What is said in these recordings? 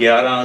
11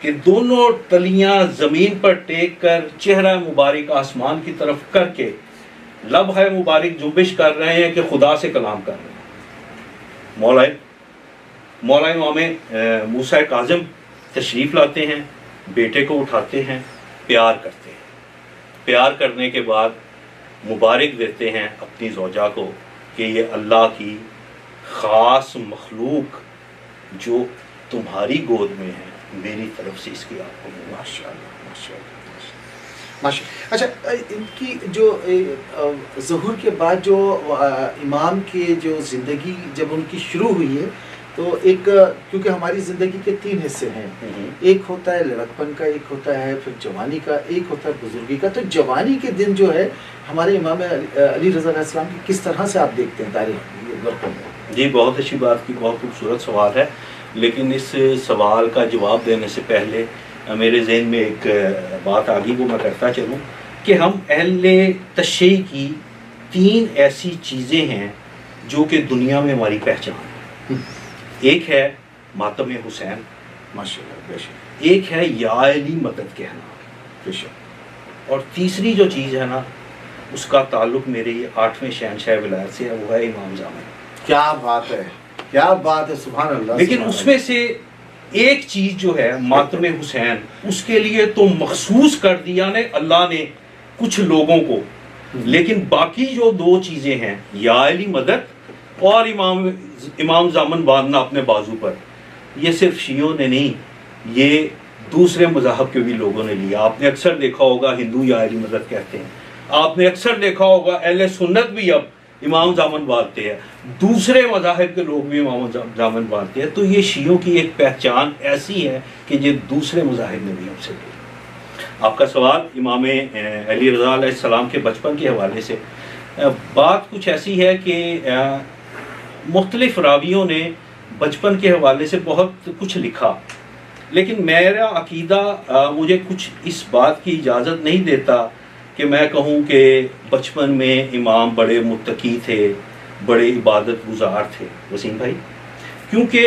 کہ دونوں تلیاں زمین پر ٹیک کر چہرہ مبارک آسمان کی طرف کر کے لب ہے مبارک جنبش کر رہے ہیں کہ خدا سے کلام کر رہے ہیں. مولا امام موسیٰ کاظم تشریف لاتے ہیں، بیٹے کو اٹھاتے ہیں، پیار کرتے ہیں. پیار کرنے کے بعد مبارک دیتے ہیں اپنی زوجہ کو کہ یہ اللہ کی خاص مخلوق جو تمہاری گود میں ہے، میری طرف سے اس کی آپ کو ماشاءاللہ ماشاءاللہ ماشاءاللہ. اچھا، ان کی جو ظہور کے بعد جو امام کے جو زندگی جب ان کی شروع ہوئی ہے تو ایک، کیونکہ ہماری زندگی کے 3 حصے ہیں، ایک ہوتا ہے لڑکپن کا، ایک ہوتا ہے پھر جوانی کا، ایک ہوتا ہے بزرگی کا. تو جوانی کے دن جو ہے ہمارے امام علی رضا علیہ السلام کی کس طرح سے آپ دیکھتے ہیں تاریخ برقع میں؟ جی بہت اچھی بات کی، بہت خوبصورت سوال ہے. لیکن اس سوال کا جواب دینے سے پہلے میرے ذہن میں ایک بات آ گئی، وہ میں کرتا چلوں کہ ہم اہل تشیع کی 3 ایسی چیزیں ہیں جو کہ دنیا میں ہماری پہچان ہے. ایک ہے ماتم حسین، ماشاءاللہ بے شک. ایک ہے یا علی مدد کہنا، بے شک. اور تیسری جو چیز ہے نا، اس کا تعلق میرے 8ویں شہنشاہ ولایت سے ہے، وہ ہے امام زمان. کیا بات ہے، کیا بات ہے، سبحان اللہ. لیکن اس میں سے ایک چیز جو ہے ماتم حسین، اس کے لیے تو مخصوص کر دیا نے اللہ نے کچھ لوگوں کو، لیکن باقی جو 2 چیزیں ہیں، یا علی مدد اور امام زامن باندھنا اپنے بازو پر، یہ صرف شیعوں نے نہیں، یہ دوسرے مذاہب کے بھی لوگوں نے لیا. آپ نے اکثر دیکھا ہوگا ہندو یا علی مدد کہتے ہیں، آپ نے اکثر دیکھا ہوگا اہل سنت بھی اب امام زامن باندھتے ہیں، دوسرے مذاہب کے لوگ بھی امام زامن باندھتے ہیں. تو یہ شیعوں کی ایک پہچان ایسی ہے کہ یہ دوسرے مذاہب نے بھی ہم سے لی. آپ کا سوال امام علی رضا علیہ السلام کے بچپن کے حوالے سے، بات کچھ ایسی ہے کہ مختلف راویوں نے بچپن کے حوالے سے بہت کچھ لکھا، لیکن میرا عقیدہ مجھے کچھ اس بات کی اجازت نہیں دیتا کہ میں کہوں کہ بچپن میں امام بڑے متقی تھے، بڑے عبادت گزار تھے. وسیم بھائی، کیونکہ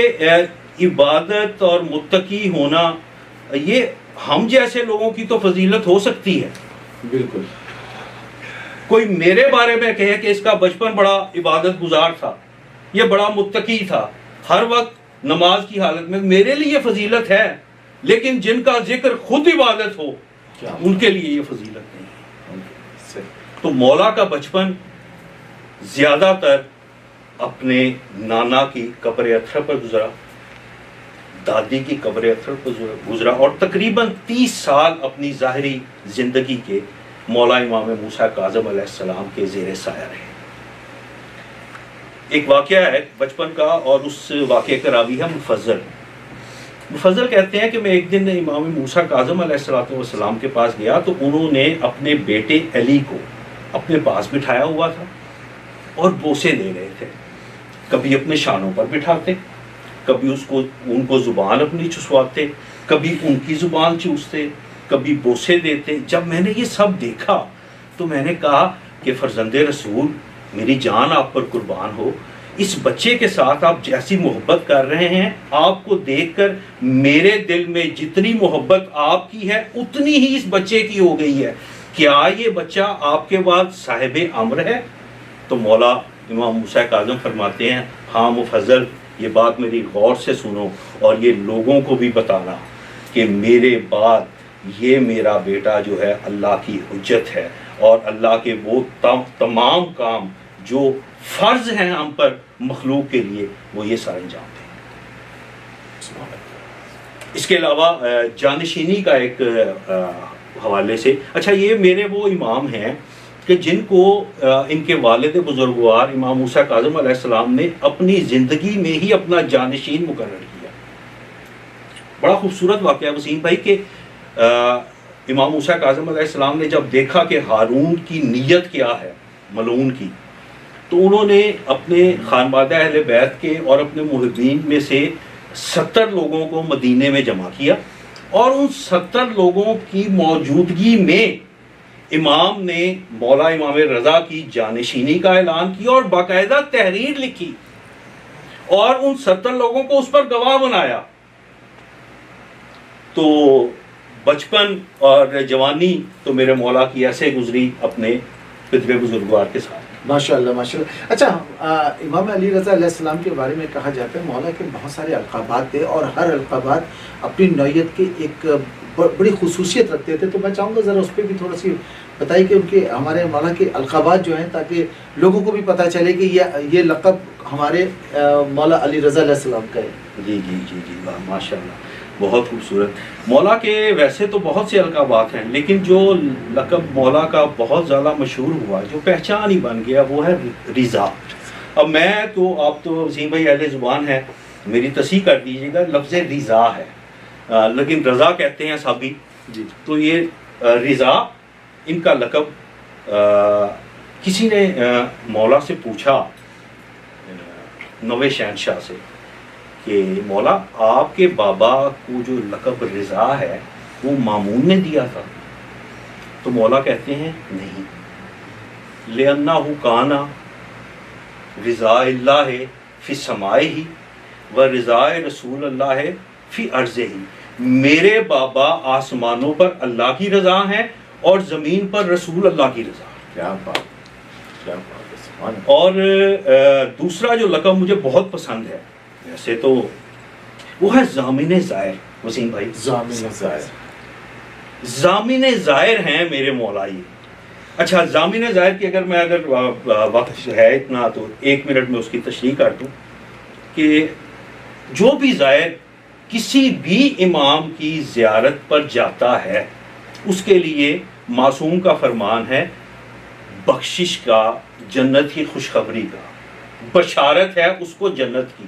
عبادت اور متقی ہونا یہ ہم جیسے لوگوں کی تو فضیلت ہو سکتی ہے. بالکل. کوئی میرے بارے میں کہے کہ اس کا بچپن بڑا عبادت گزار تھا، یہ بڑا متقی تھا، ہر وقت نماز کی حالت میں، میرے لیے فضیلت ہے. لیکن جن کا ذکر خود عبادت ہو ان کے لیے یہ فضیلت نہیں. تو مولا کا بچپن زیادہ تر اپنے نانا کی قبر اطہر پر گزرا، دادی کی قبر اطہر پر گزرا، اور تقریباً 30 سال اپنی ظاہری زندگی کے مولا امام موسیٰ کاظم علیہ السلام کے زیر سایہ رہے. ایک واقعہ ہے بچپن کا، اور اس واقعے کا راوی ہے مفضل کہتے ہیں کہ میں ایک دن امام موسیٰ کاظم علیہ السلام کے پاس گیا تو انہوں نے اپنے بیٹے علی کو اپنے پاس بٹھایا ہوا تھا اور بوسے دے رہے تھے. کبھی اپنے شانوں پر بٹھاتے، کبھی ان کو زبان اپنی چسواتے، کبھی ان کی زبان چوستے، کبھی بوسے دیتے. جب میں نے یہ سب دیکھا تو میں نے کہا کہ فرزند رسول، میری جان آپ پر قربان ہو، اس بچے کے ساتھ آپ جیسی محبت کر رہے ہیں، آپ کو دیکھ کر میرے دل میں جتنی محبت آپ کی ہے اتنی ہی اس بچے کی ہو گئی ہے. کیا یہ بچہ آپ کے بعد صاحب امر ہے؟ تو مولا امام موسیٰ کاظم فرماتے ہیں، ہاں مفضل، یہ بات میری غور سے سنو اور یہ لوگوں کو بھی بتانا کہ میرے بعد یہ میرا بیٹا جو ہے اللہ کی حجت ہے، اور اللہ کے وہ تمام کام جو فرض ہیں ہم پر مخلوق کے لیے، وہ یہ سارے انجام دیں. اس کے علاوہ جانشینی کا ایک حوالے سے، اچھا یہ میرے وہ امام ہیں کہ جن کو ان کے والد بزرگوار امام موسیٰ کاظم علیہ السلام نے اپنی زندگی میں ہی اپنا جانشین مقرر کیا. بڑا خوبصورت واقعہ ہے وسیم بھائی کہ امام موسیٰ کاظم علیہ السلام نے جب دیکھا کہ ہارون کی نیت کیا ہے ملعون کی، تو انہوں نے اپنے خانوادہ اہل بیت کے اور اپنے محبین میں سے 70 لوگوں کو مدینے میں جمع کیا، اور ان 70 لوگوں کی موجودگی میں امام نے مولا امام رضا کی جانشینی کا اعلان کیا اور باقاعدہ تحریر لکھی اور ان 70 لوگوں کو اس پر گواہ بنایا. تو بچپن اور جوانی تو میرے مولا کی ایسے گزری اپنے خدمت بزرگوار کے ساتھ. ماشاء اللہ ماشاء اللہ. اچھا امام علی رضا علیہ السلام کے بارے میں کہا جاتا ہے مولا کے بہت سارے القابات تھے اور ہر القابات اپنی نوعیت کی ایک بڑی خصوصیت رکھتے تھے. تو میں چاہوں گا ذرا اس پہ بھی تھوڑا سی بتائیے کہ ان کے ہمارے مولا کے القابات جو ہیں تاکہ لوگوں کو بھی پتہ چلے کہ یہ لقب ہمارے مولا علی رضا علیہ السلام کا ہے. جی جی جی جی ماشاء اللہ بہت خوبصورت. مولا کے ویسے تو بہت سے القابات ہیں لیکن جو لقب مولا کا بہت زیادہ مشہور ہوا جو پہچان ہی بن گیا وہ ہے رضا. اب میں تو آپ تو وسیم بھائی اہل زبان ہے میری تصحیح کر دیجیے گا لفظ رضا ہے لیکن رضا کہتے ہیں صحابی. جی تو یہ رضا ان کا لقب کسی نے مولا سے پوچھا نوے شہنشاہ سے کہ مولا آپ کے بابا کو جو لقب رضا ہے وہ مامون نے دیا تھا. تو مولا کہتے ہیں نہیں لِأَنَّهُ كَانَ رضا اللہ فی سمائہ و رضا رسول اللہ فی ارضہ. میرے بابا آسمانوں پر اللہ کی رضا ہیں اور زمین پر رسول اللہ کی رضا. کیا بات کیا بات. اور دوسرا جو لقب مجھے بہت پسند ہے ویسے تو وہ ہے ضامن زائر. وسیم بھائی ضامن زائر ہیں میرے مولا. یہ اچھا ضامن زائر کی اگر وقت ہے اتنا تو 1 منٹ میں اس کی تشریح کر دوں کہ جو بھی زائر کسی بھی امام کی زیارت پر جاتا ہے اس کے لیے معصوم کا فرمان ہے بخشش کا جنت کی خوشخبری کا بشارت ہے اس کو جنت کی.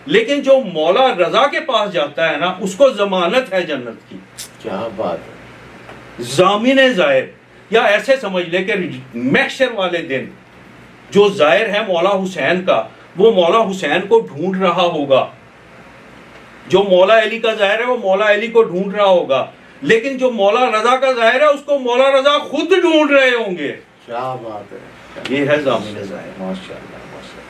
لیکن جو مولا رضا کے پاس جاتا ہے نا اس کو ضمانت ہے جنت کی. کیا بات ہے. ضامن زائر یا ایسے سمجھ لے کہ محشر والے دن جو زائر ہے مولا حسین کا وہ مولا حسین کو ڈھونڈ رہا ہوگا. جو مولا علی کا زائر ہے وہ مولا علی کو ڈھونڈ رہا ہوگا لیکن جو مولا رضا کا ظاہر ہے اس کو مولا رضا خود ڈھونڈ رہے ہوں گے. کیا بات ہے. یہ ہے ضامن ظاہر. ماشاءاللہ.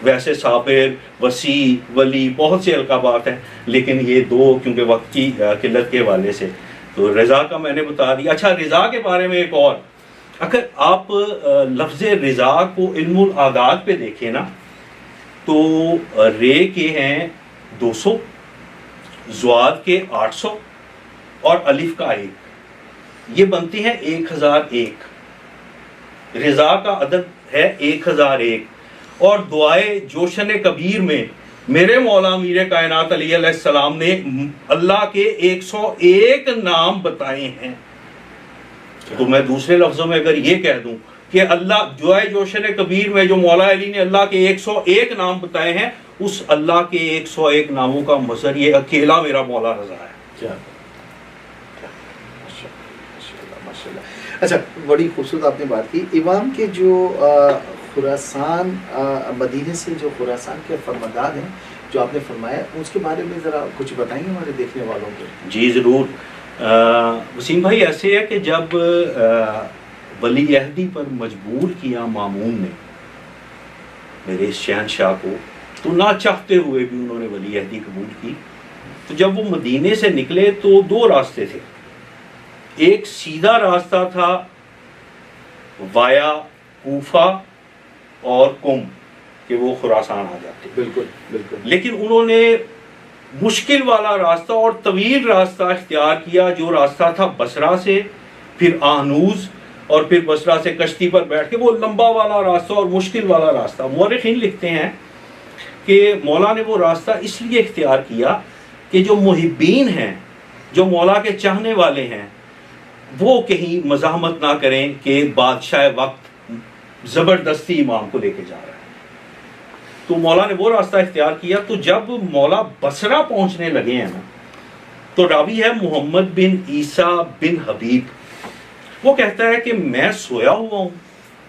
ویسے صابر وسیع ولی بہت سے القابات ہیں لیکن یہ دو کیونکہ وقت کی قلت کے حوالے سے تو رضا کا میں نے بتا دیا. اچھا رضا کے بارے میں ایک اور اگر آپ لفظ رضا کو علم العادات پہ دیکھیں نا تو رے کے ہیں 200 زواد کے 800 اور الف کا 1 یہ بنتی ہیں 1001. رضا کا عدد ہے 1001 اور دعائے جوشن کبیر میں میرے مولا امیر کائنات علی علیہ السلام نے اللہ کے 101 نام بتائے ہیں. تو میں دوسرے لفظوں میں اگر یہ کہہ دوں کہ اللہ دعائے جوشن کبیر میں جو مولا علی نے اللہ کے 101 نام بتائے ہیں اس اللہ کے 101 ناموں کا مظہر یہ اکیلا میرا مولا رضا ہے. کیا اچھا بڑی خوبصورت آپ نے بات کی. امام کے جو خراسان مدینے سے جو خراسان کے فرماندار ہیں جو آپ نے فرمایا اس کے بارے میں ذرا کچھ بتائیں گے ہمارے دیکھنے والوں کو. جی ضرور. وسیم بھائی ایسے ہے کہ جب ولی عہدی پر مجبور کیا مامون نے میرے شہنشاہ کو تو نہ چاہتے ہوئے بھی انہوں نے ولی عہدی قبول کی. تو جب وہ مدینے سے نکلے تو 2 راستے تھے. ایک سیدھا راستہ تھا وایا کوفہ اور کم کہ وہ خراسان آ جاتے. بالکل بالکل. لیکن انہوں نے مشکل والا راستہ اور طویل راستہ اختیار کیا جو راستہ تھا بصرہ سے پھر آہنوز اور پھر بصرہ سے کشتی پر بیٹھ کے وہ لمبا والا راستہ اور مشکل والا راستہ. مورخین لکھتے ہیں کہ مولا نے وہ راستہ اس لیے اختیار کیا کہ جو محبین ہیں جو مولا کے چاہنے والے ہیں وہ کہیں مزاحمت نہ کریں کہ بادشاہ وقت زبردستی امام کو لے کے جا رہا ہے. تو مولا نے وہ راستہ اختیار کیا. تو جب مولا بصرہ پہنچنے لگے ہیں نا تو راوی ہے محمد بن عیسیٰ بن حبیب وہ کہتا ہے کہ میں سویا ہوا ہوں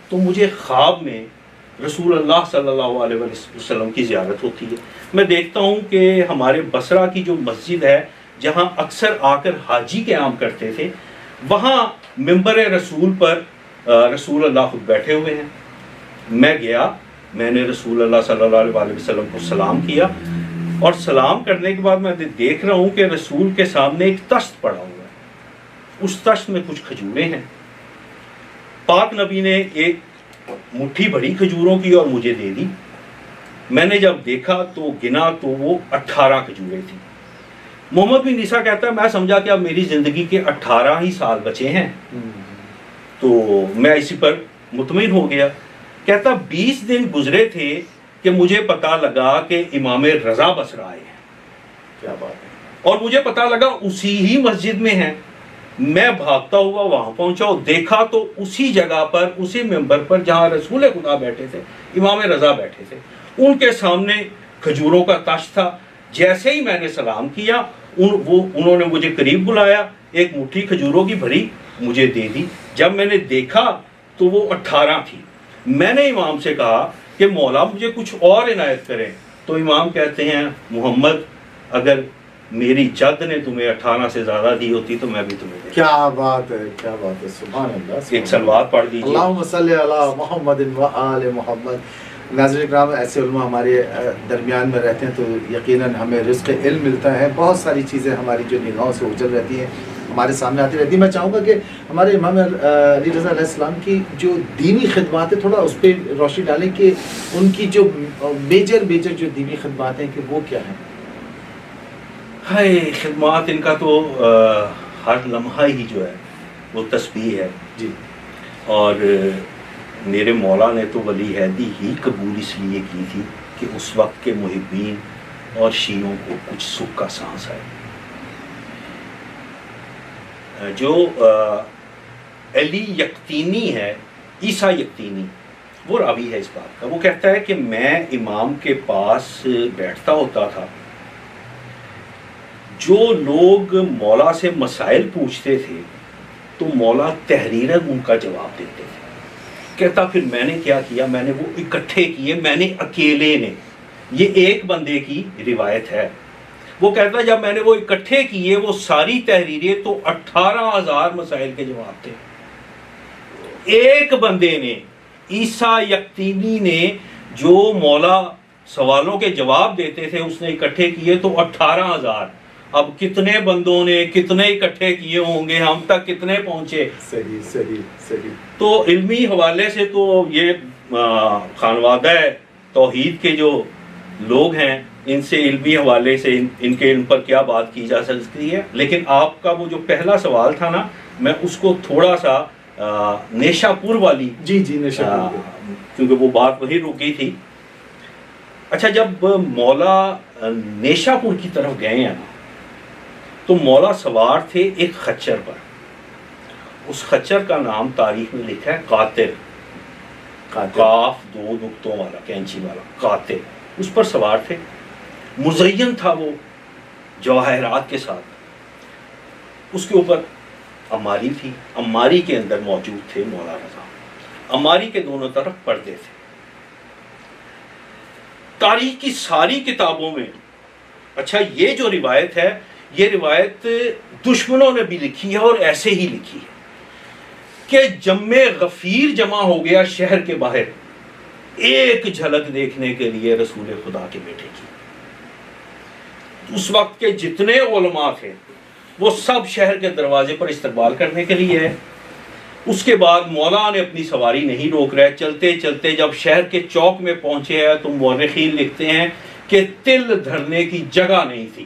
تو مجھے خواب میں رسول اللہ صلی اللہ علیہ وسلم کی زیارت ہوتی ہے. میں دیکھتا ہوں کہ ہمارے بصرہ کی جو مسجد ہے جہاں اکثر آ کر حاجی قیام کرتے تھے وہاں ممبر رسول پر رسول اللہ خود بیٹھے ہوئے ہیں. میں گیا میں نے رسول اللہ صلی اللہ علیہ وسلم کو سلام کیا اور سلام کرنے کے بعد میں دیکھ رہا ہوں کہ رسول کے سامنے ایک تشت پڑا ہوا ہے، اس تشت میں کچھ کھجوریں ہیں۔ پاک نبی نے ایک مٹھی بڑی کھجوروں کی اور مجھے دے دی۔ میں نے جب دیکھا تو گنا تو وہ 18 کھجوریں تھیں۔ محمد بن عیسیٰ کہتا ہے میں سمجھا کہ اب میری زندگی کے 18 ہی سال بچے ہیں، تو میں اسی پر مطمئن ہو گیا۔ کہتا 20 دن گزرے تھے کہ مجھے پتا لگا کہ امام رضا بصرہ آئے ہیں۔ کیا بات ہے! اور مجھے پتا لگا اسی ہی مسجد میں ہیں۔ میں بھاگتا ہوا وہاں پہنچا اور دیکھا تو اسی جگہ پر، اسی ممبر پر جہاں رسول خدا بیٹھے تھے، امام رضا بیٹھے تھے، ان کے سامنے کھجوروں کا تشت تھا۔ جیسے ہی میں نے سلام کیا انہوں نے مجھے قریب بلایا، ایک مٹھی کھجوروں کی بھری مجھے دے دی۔ جب میں نے دیکھا تو وہ 18 تھی۔ میں نے امام سے کہا کہ مولا مجھے کچھ اور عنایت کریں، تو امام کہتے ہیں محمد اگر میری جد نے تمہیں 18 سے زیادہ دی ہوتی تو میں بھی تمہیں دے۔ کیا بات ہے، کیا بات ہے! سبحان اللہ! ایک صلوات پڑھ دیجیے۔ اللہم صلی علی محمد و آل محمد۔ ناظرین کرام، ایسے علماء ہمارے درمیان میں رہتے ہیں تو یقیناً ہمیں رزق علم ملتا ہے، بہت ساری چیزیں ہماری جو نگاہوں سے اوجھل رہتی ہیں ہمارے سامنے آتی رہتی ہیں۔ میں چاہوں گا کہ ہمارے امام علی رضا علیہ السلام کی جو دینی خدمات ہیں تھوڑا اس پہ روشنی ڈالیں کہ ان کی جو میجر جو دینی خدمات ہیں کہ وہ کیا ہیں؟ ہائے خدمات ان کا تو ہر لمحہ ہی جو ہے وہ تسبیح ہے جی۔ اور میرے مولا نے تو ولی حیدی ہی قبول اس لیے کی تھی کہ اس وقت کے محبین اور شیعوں کو کچھ سکھ کا سانس آئے۔ جو علی یقطینی ہے، عیسیٰ یقطینی، وہ راوی ہے اس بات کا، وہ کہتا ہے کہ میں امام کے پاس بیٹھتا ہوتا تھا، جو لوگ مولا سے مسائل پوچھتے تھے تو مولا تحریراً ان کا جواب دیتے تھے۔ کہتا پھر میں نے کیا کیا، میں نے وہ اکٹھے کیے، میں نے اکیلے نے، یہ ایک بندے کی روایت ہے۔ وہ کہتا جب میں نے وہ اکٹھے کیے وہ ساری تحریریں تو 18,000 مسائل کے جواب تھے۔ ایک بندے نے، عیسیٰ یقطینی نے، جو مولا سوالوں کے جواب دیتے تھے اس نے اکٹھے کیے تو 18,000۔ اب کتنے بندوں نے کتنے اکٹھے کیے ہوں گے، ہم تک کتنے پہنچے؟ صحیح صحیح صحیح۔ تو علمی حوالے سے تو یہ خانوادہ توحید کے جو لوگ ہیں ان سے علمی حوالے سے ان کے علم پر کیا بات کی جا سکتی ہے، لیکن آپ کا وہ جو پہلا سوال تھا نا، میں اس کو تھوڑا سا نیشا پور والی، جی نیشا پور، کیونکہ وہ بات وہی رکی تھی۔ اچھا، جب مولا نیشا پور کی طرف گئے ہیں نا تو مولا سوار تھے ایک خچر پر، اس خچر کا نام تاریخ میں لکھا ہے قاتل، قاف 2 نقطوں والا، کینچی والا، قاتل، اس پر سوار تھے۔ مزین تھا وہ جواہرات کے ساتھ، اس کے اوپر اماری تھی، اماری کے اندر موجود تھے مولا رضا، اماری کے دونوں طرف پردے تھے۔ تاریخ کی ساری کتابوں میں، اچھا یہ جو روایت ہے یہ روایت دشمنوں نے بھی لکھی ہے اور ایسے ہی لکھی ہے کہ جم غفیر جمع ہو گیا شہر کے باہر ایک جھلک دیکھنے کے لیے رسول خدا کے بیٹے کی۔ اس وقت کے جتنے علماء تھے وہ سب شہر کے دروازے پر استقبال کرنے کے لیے ہے۔ اس کے بعد مولا نے اپنی سواری نہیں روک رہے، چلتے چلتے جب شہر کے چوک میں پہنچے ہیں تو مورخین لکھتے ہیں کہ تل دھرنے کی جگہ نہیں تھی۔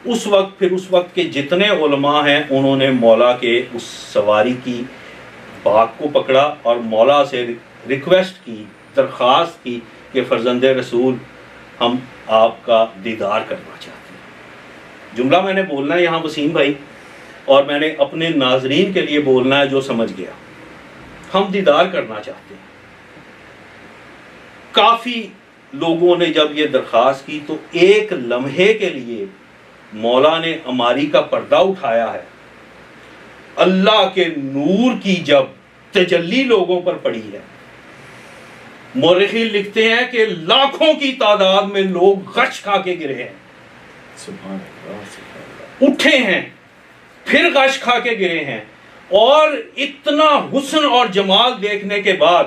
اس وقت کے جتنے علماء ہیں انہوں نے مولا کے اس سواری کی بھاگ کو پکڑا اور مولا سے ریکویسٹ کی، درخواست کی کہ فرزند رسول ہم آپ کا دیدار کرنا چاہتے ہیں۔ جملہ میں نے بولنا ہے یہاں وسیم بھائی، اور میں نے اپنے ناظرین کے لیے بولنا ہے جو سمجھ گیا، ہم دیدار کرنا چاہتے ہیں۔ کافی لوگوں نے جب یہ درخواست کی تو ایک لمحے کے لیے مولا نے اماری کا پردہ اٹھایا ہے۔ اللہ کے نور کی جب تجلی لوگوں پر پڑی ہے، مورخین لکھتے ہیں کہ لاکھوں کی تعداد میں لوگ غش کھا کے گرے ہیں، سبحان اللہ، سبحان اللہ، اٹھے ہیں پھر غش کھا کے گرے ہیں، اور اتنا حسن اور جمال دیکھنے کے بعد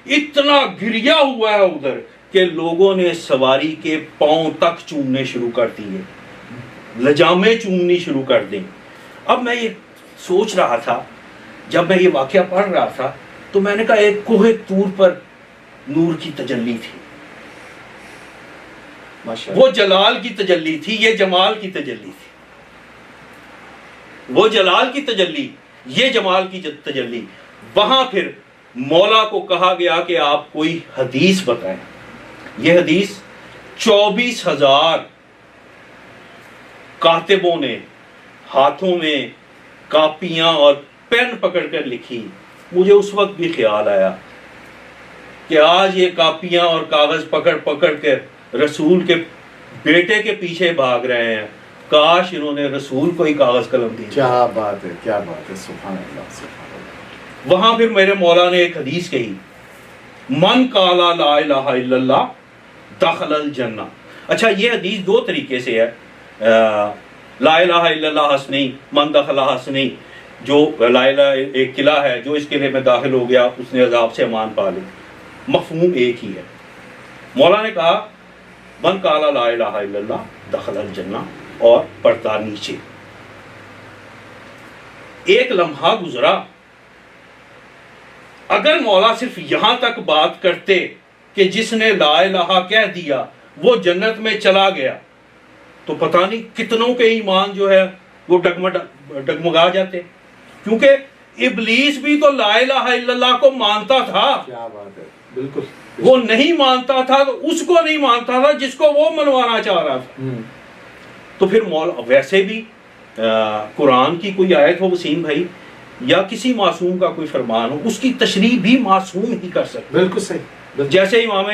اتنا گریا ہوا ہے ادھر کہ لوگوں نے سواری کے پاؤں تک چومنے شروع کر دیے، لجامیں چومنی شروع کر دیں۔ اب میں یہ سوچ رہا تھا، جب میں یہ واقعہ پڑھ رہا تھا تو میں نے کہا ایک کوہ طور پر نور کی تجلی تھی، وہ جلال کی تجلی تھی، یہ جمال کی تجلی تھی، وہ جلال کی تجلی، یہ جمال کی تجلی۔ وہاں پھر مولا کو کہا گیا کہ آپ کوئی حدیث بتائیں۔ یہ حدیث 24,000 کاتبوں نے ہاتھوں میں کاپیاں اور پین پکڑ کر لکھی۔ مجھے اس وقت بھی خیال آیا کہ آج یہ کاپیاں اور کاغذ پکڑ پکڑ کر رسول کے بیٹے کے پیچھے بھاگ رہے ہیں، کاش انہوں نے رسول کو ہی کاغذ قلم دی۔ کیا بات ہے، کیا بات ہے، سبحان اللہ، سبحان اللہ۔ وہاں پھر میرے مولا نے ایک حدیث کہی، من قال لا الہ الا اللہ دخل الجنہ۔ اچھا، یہ حدیث دو طریقے سے ہے، لا الہ الا اللہ ہس نہیں، من دخل ہس نہیں۔ جو لا الہ ایک قلعہ ہے، جو اس قلعے میں داخل ہو گیا اس نے عذاب سے امان پا لی، مفہوم ایک ہی ہے۔ مولا نے کہا من قال لا الہ الا اللہ دخل الجنہ، اور پڑھتا نیچے۔ ایک لمحہ گزرا، اگر مولا صرف یہاں تک بات کرتے کہ جس نے لا الہ کہہ دیا وہ جنت میں چلا گیا، تو پتہ نہیں کتنوں کے ایمان جو ہے وہ ڈگمگا جاتے، کیونکہ ابلیس بھی تو لا الہ الا اللہ کو مانتا تھا۔ کیا بات ہے، بالکل۔ وہ نہیں مانتا تھا تو اس کو نہیں مانتا تھا جس کو وہ منوانا چاہ رہا تھا۔ تو پھر مولا ویسے بھی قرآن کی کوئی آیت ہو وسیم بھائی، یا کسی معصوم کا کوئی فرمان ہو، اس کی تشریح بھی معصوم ہی کر سکتے۔ بالکل صحیح۔ جیسے امام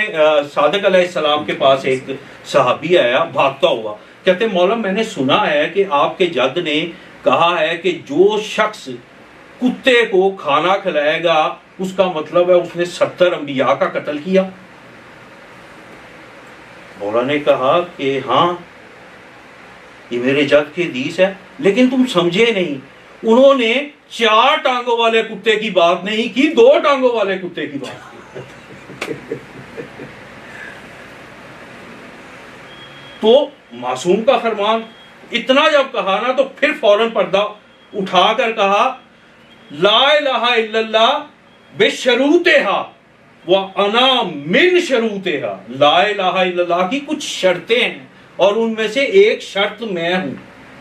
صادق علیہ السلام کے پاس ایک صحابی آیا بھاگتا ہوا، کہتے مولا میں نے سنا ہے کہ آپ کے جد نے کہا ہے کہ جو شخص کتے کو کھانا کھلائے گا اس کا مطلب ہے اس نے 70 انبیاء کا قتل کیا۔ مولا نے کہا کہ ہاں یہ میرے جد کی حدیث ہے، لیکن تم سمجھے نہیں، انہوں نے 4 ٹانگوں والے کتے کی بات نہیں کی، 2 ٹانگوں والے کتے کی بات کی۔ تو معصوم کا فرمان اتنا جب کہا نا، تو پھر فوراً پردہ اٹھا کر کہا لا الہ الا اللہ بشروطہا وانا من شروطہا۔ لا الہ الا اللہ کی کچھ شرطیں ہیں اور ان میں سے ایک شرط میں ہوں۔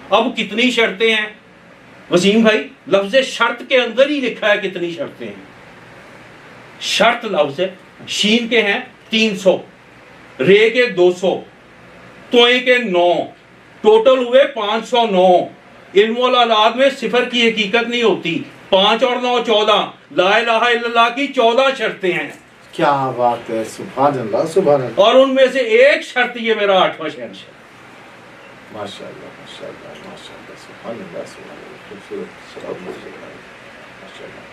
اب کتنی شرطیں ہیں وسیم بھائی؟ لفظ شرط کے اندر ہی لکھا ہے کتنی شرطیں ہیں۔ شرط لفظ ہے، شین کے ہیں 300، رے کے 200، توئیں کے 9، ٹوٹل ہوئے 509۔ علم والاولاد میں صفر کی حقیقت نہیں ہوتی، 5 اور 9 14۔ لا الہ الا اللہ کی 14 شرطیں ہیں۔ کیا بات ہے، سبحان اللہ، سبحان اللہ۔ اور ان میں سے ایک شرط یہ میرا 8واں شہنشاہ۔ ماشاء اللہ، ماشاء اللہ، ماشاء اللہ، سبحان اللہ، سبحان اللہ، خوبصورت، ماشاء اللہ۔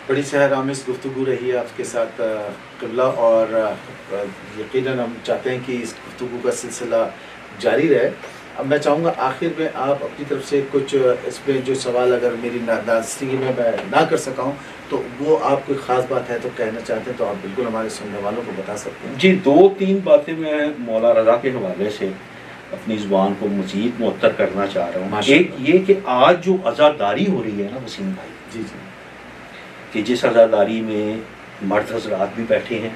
بڑی سحر آمیز گفتگو رہی ہے آپ کے ساتھ قبلہ، اور یقیناً ہم چاہتے ہیں کہ اس گفتگو کا سلسلہ جاری رہے۔ اب میں چاہوں گا آخر میں آپ اپنی طرف سے کچھ اس پہ جو سوال اگر میری نادانستگی میں نہ کر سکا ہوں تو وہ آپ کوئی خاص بات ہے تو کہنا چاہتے ہیں تو آپ بالکل ہمارے سننے والوں کو بتا سکتے ہیں۔ جی 2-3 باتیں میں مولا رضا کے حوالے سے اپنی زبان کو مزید معطر کرنا چاہ رہا ہوں۔ ایک یہ کہ آج جو عزاداری ہو رہی ہے نا وسیم بھائی، جی جی، کہ جس عزاداری میں مرد حضرات بھی بیٹھے ہیں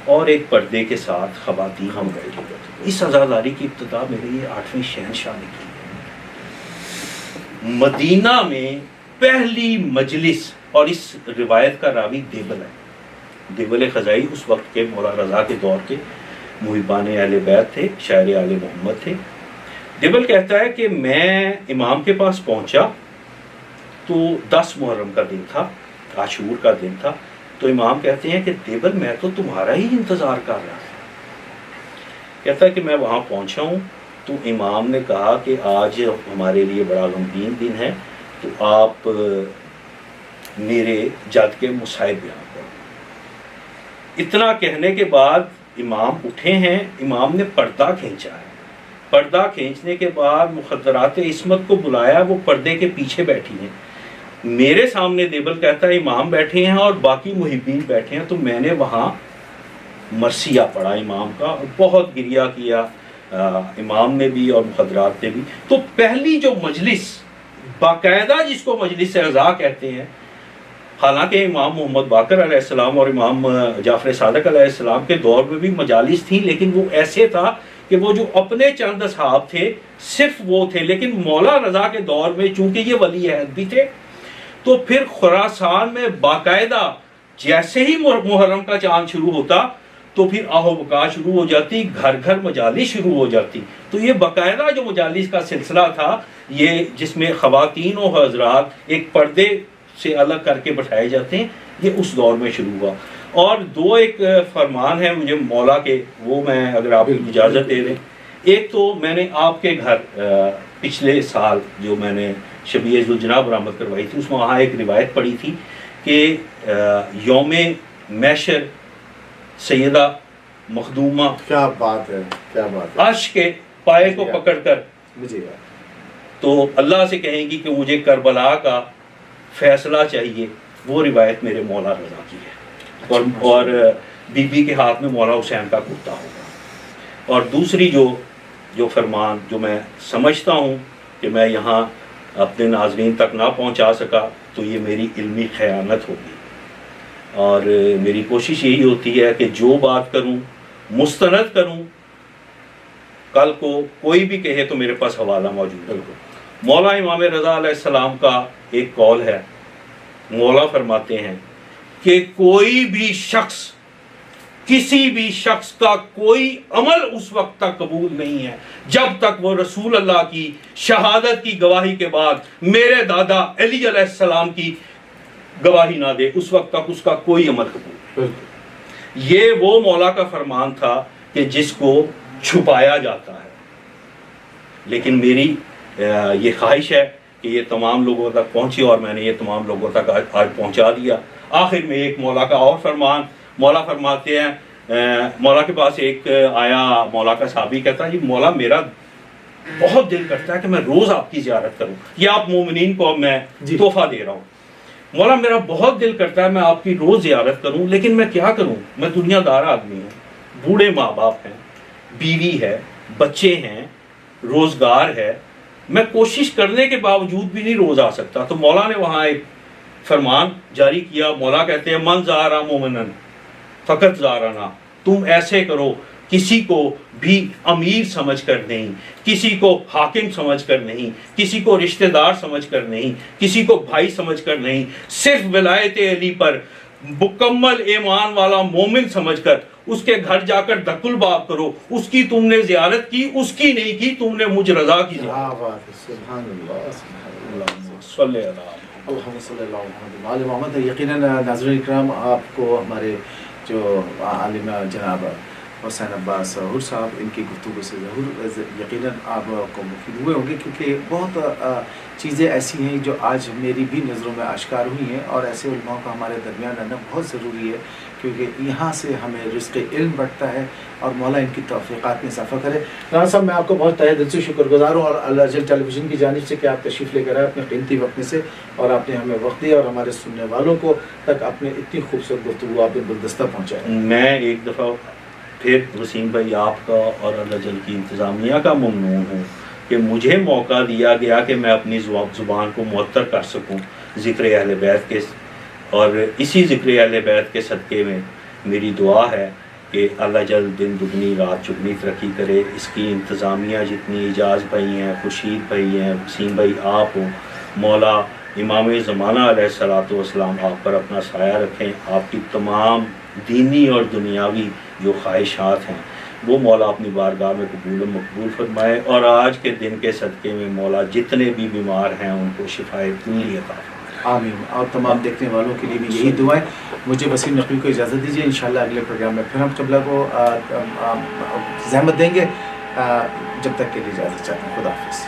اور ایک پردے کے ساتھ خواتین ہم بیٹھے ہیں، اس عزاداری کی ابتدا میرے یہ 8ویں شہنشاہ نے کی ہے۔ مدینہ میں پہلی مجلس، اور اس روایت کا راوی دیبل ہے، دیبل خزائی اس وقت کے مولا رضا کے دور کے محبان اہل بیت تھے، شاعر آل محمد تھے۔ دیبل کہتا ہے کہ میں امام کے پاس پہنچا تو 10 محرم کا دن تھا، عاشور کا دن تھا، تو امام کہتے ہیں کہ دیبل میں تو تمہارا ہی انتظار کر رہا تھا۔ کہتا ہے کہ میں وہاں پہنچا ہوں تو امام نے کہا کہ آج ہمارے لیے بڑا غمگین دن ہے، تو آپ میرے جد کے مصائب بیان کرو۔ اتنا کہنے کے بعد امام اٹھے ہیں، امام نے پردہ کھینچا ہے، پردہ کھینچنے کے بعد مخدرات عصمت کو بلایا، وہ پردے کے پیچھے بیٹھی ہیں۔ میرے سامنے دیبل کہتا ہے امام بیٹھے ہیں اور باقی محبین بیٹھے ہیں، تو میں نے وہاں مرثیہ پڑھا امام کا، بہت گریہ کیا امام نے بھی اور حضرات نے بھی۔ تو پہلی جو مجلس باقاعدہ جس کو مجلس رضا کہتے ہیں، حالانکہ امام محمد باقر علیہ السلام اور امام جعفر صادق علیہ السلام کے دور میں بھی مجالس تھیں، لیکن وہ ایسے تھا کہ وہ جو اپنے چند اصحاب تھے صرف وہ تھے، لیکن مولا رضا کے دور میں چونکہ یہ ولی عہد بھی تھے، تو پھر خراسان میں باقاعدہ جیسے ہی محرم کا چاند شروع ہوتا تو پھر آہو بکا شروع ہو جاتی، گھر گھر مجالس شروع ہو جاتی۔ تو یہ باقاعدہ جو مجالس کا سلسلہ تھا، یہ جس میں خواتین و حضرات ایک پردے سے الگ کر کے بٹھائے جاتے ہیں، یہ اس دور میں شروع ہوا۔ اور دو ایک فرمان ہیں مجھے مولا کے، وہ میں اگر آپ اجازت دے دیں۔ ایک تو میں نے آپ کے گھر پچھلے سال جو میں نے شبیہ ذوالجناح برآمد کروائی تھی، اس میں وہاں ایک روایت پڑھی تھی کہ یوم محشر سیدہ مخدومہ کیا بات ہے، کیا بات ہے، عرش کے پائے کو پکڑ کر مجھے تو اللہ سے کہیں گی کہ مجھے کربلا کا فیصلہ چاہیے۔ وہ روایت میرے مولا رضا کی ہے، اور بی بی کے ہاتھ میں مولا حسین کا کرتا ہوگا۔ اور دوسری جو فرمان جو میں سمجھتا ہوں کہ میں یہاں اپنے ناظرین تک نہ پہنچا سکا تو یہ میری علمی خیانت ہوگی، اور میری کوشش یہی ہوتی ہے کہ جو بات کروں مستند کروں، کل کو کوئی بھی کہے تو میرے پاس حوالہ موجود ہے۔ مولا امام رضا علیہ السلام کا ایک قول ہے، مولا فرماتے ہیں کہ کوئی بھی شخص، کسی بھی شخص کا کوئی عمل اس وقت تک قبول نہیں ہے جب تک وہ رسول اللہ کی شہادت کی گواہی کے بعد میرے دادا علی علیہ السلام کی گواہی نہ دے، اس وقت تک اس کا کوئی عمل قبول نہیں۔ یہ وہ مولا کا فرمان تھا کہ جس کو چھپایا جاتا ہے، لیکن میری یہ خواہش ہے کہ یہ تمام لوگوں تک پہنچی، اور میں نے یہ تمام لوگوں تک آج پہنچا دیا۔ آخر میں ایک مولا کا اور فرمان، مولا فرماتے ہیں، مولا کے پاس ایک آیا مولا کا صحابی، کہتا ہے جی مولا میرا بہت دل کرتا ہے کہ میں روز آپ کی زیارت کروں، یہ آپ مومنین کو میں تحفہ دے رہا ہوں۔ مولا میرا بہت دل کرتا ہے میں آپ کی روز زیارت کروں، لیکن میں کیا کروں، میں دنیا دار آدمی ہوں، بوڑھے ماں باپ ہیں، بیوی ہے، بچے ہیں، روزگار ہے، میں کوشش کرنے کے باوجود بھی نہیں روز آ سکتا۔ تو مولا نے وہاں ایک فرمان جاری کیا، مولا کہتے ہیں من زارا مومنن فقط زارنا، تم ایسے کرو، کسی کو بھی امیر سمجھ کر نہیں، کسی کو حاکم سمجھ کر نہیں، کسی کو رشتہ دار سمجھ کر نہیں، کسی کو بھائی سمجھ کر نہیں، صرف ولایت علی پر مکمل ایمان والا مومن سمجھ کر اس کے گھر جا کر دق الباب کرو، اس کی تم نے زیارت کی، اس کی نہیں کی، تم نے مجھ رضا کی زیارت۔ سبحان اللہ، سبحان اللہ، صلی اللہ اللہم صلی اللہ علیہ وآلہ محمد۔ یقیناً ناظرین اکرام، آپ کو ہمارے جو عالم جناب حسین عباس ظہور صاحب، ان کی گفتگو سے ضرور یقیناً آپ کو مفید ہوئے ہوں گے، کیونکہ بہت چیزیں ایسی ہیں جو آج میری بھی نظروں میں آشکار ہوئی ہیں، اور ایسے علماء کا ہمارے درمیان رہنا بہت ضروری ہے، کیونکہ یہاں سے ہمیں رزق علم بڑھتا ہے، اور مولا ان کی توفیقات میں اضافہ کرے۔ رانا صاحب، میں آپ کو بہت تہہ دل سے شکر گزار ہوں، اور الرجل ٹیلی ویژن کی جانب سے کہ آپ تشریف لے کر آئے اپنے قیمتی وقت میں سے، اور آپ نے ہمیں وقت دیا، اور ہمارے سننے والوں کو تک اپنے اتنی خوبصورت گفتگو آپ نے گلدستہ پہنچایا۔ میں ایک دفعہ پھر وسیم بھائی آپ کا اور الرجل کی انتظامیہ کا ممنون ہوں کہ مجھے موقع دیا گیا کہ میں اپنی زبان کو معطر کر سکوں ذکر اہل بیت کے، اور اسی ذکر اہل بیت کے صدقے میں میری دعا ہے کہ اللہ جل دن دگنی رات چگنی ترقی کرے۔ اس کی انتظامیہ جتنی، اعجاز بھائی ہیں، خورشید بھائی ہیں، وسیم بھائی آپ ہوں، مولا امام زمانہ علیہ الصلوۃ والسلام آپ پر اپنا سایہ رکھیں، آپ کی تمام دینی اور دنیاوی جو خواہشات ہیں وہ مولا اپنی بارگاہ میں قبول و مقبول فرمائے، اور آج کے دن کے صدقے میں مولا جتنے بھی بیمار ہیں ان کو شفائے کلی عطا فرمائے۔ آمین۔ اور تمام دیکھنے والوں کے لیے بھی یہی دعائیں۔ مجھے وسیم نقوی کو اجازت دیجیے، انشاءاللہ اگلے پروگرام میں پھر ہم قبلہ کو زحمت دیں گے، جب تک کے لیے اجازت چاہتے ہیں۔ خدا حافظ۔